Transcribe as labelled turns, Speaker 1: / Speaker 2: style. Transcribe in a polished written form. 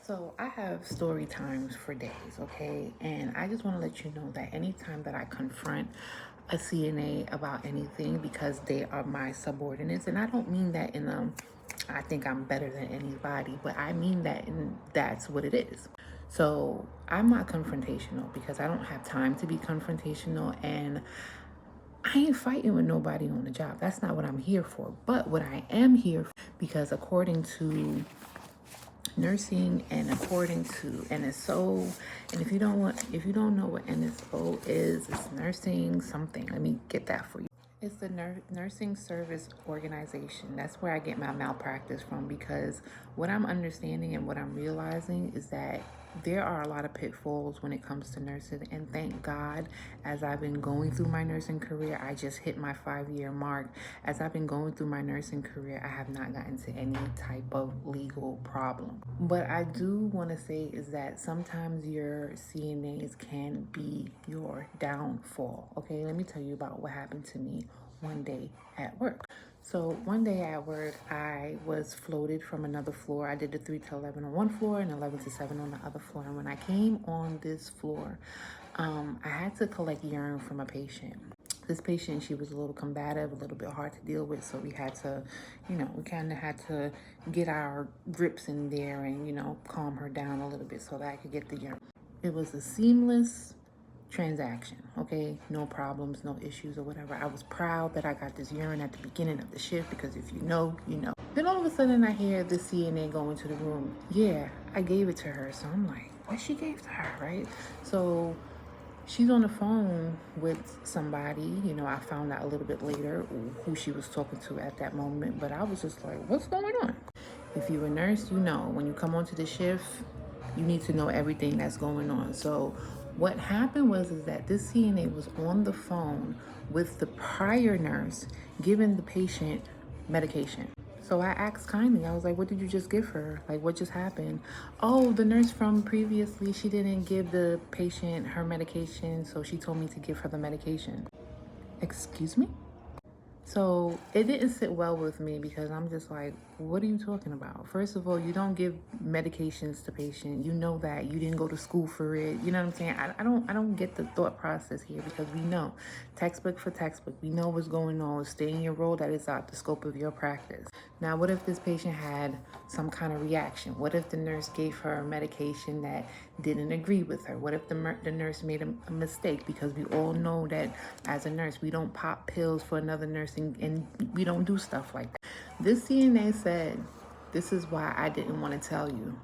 Speaker 1: So I have story times for days, okay? And I just want to let you know that anytime that I confront a CNA about anything because they are my subordinates, and I don't mean that in I think I'm better than anybody, but I mean that and that's what it is. So I'm not confrontational because I don't have time to be confrontational, and I ain't fighting with nobody on the job. That's not what I'm here for. But what I am here for, because according to nursing and according to NSO, and if you don't know what NSO is, it's nursing something. Let me get that for you. It's the Nursing Service Organization. That's where I get my malpractice from, because what I'm understanding and what I'm realizing is that there are a lot of pitfalls when it comes to nursing. And thank God, as I've been going through my nursing career, I just hit my 5-year mark. As I've been going through my nursing career, I have not gotten to any type of legal problem. But I do want to say is that sometimes your CNAs can be your downfall. Okay, let me tell you about what happened to me one day at work. So one day at work, I was floated from another floor. I did the 3 to 11 on one floor and 11 to 7 on the other floor. And when I came on this floor, I had to collect urine from a patient. This patient, she was a little combative, a little bit hard to deal with. So we had to, we kind of had to get our grips in there and, calm her down a little bit so that I could get the urine. It was a seamless transaction, okay? No problems, no issues or whatever. I was proud that I got this urine at the beginning of the shift because if you know, you know. Then all of a sudden I hear the CNA go into the room. Yeah, I gave it to her. So I'm like, what she gave to her, right? So she's on the phone with somebody. I found out a little bit later who she was talking to at that moment, but I was just like, what's going on? If you're a nurse, when you come onto the shift, you need to know everything that's going on. So what happened was is that this CNA was on the phone with the prior nurse giving the patient medication. So I asked kindly, I was like, what did you just give her? Like, what just happened? Oh, the nurse from previously, she didn't give the patient her medication, so she told me to give her the medication. Excuse me? So it didn't sit well with me because I'm just like, what are you talking about? First of all, you don't give medications to patients. You know that you didn't go to school for it. You know what I'm saying? I don't get the thought process here because we know textbook for textbook. We know what's going on. Stay in your role. That is out the scope of your practice. Now, what if this patient had some kind of reaction? What if the nurse gave her a medication that didn't agree with her? What if the nurse made a mistake? Because we all know that as a nurse, we don't pop pills for another nurse and we don't do stuff like that. This CNA said, this is why I didn't want to tell you.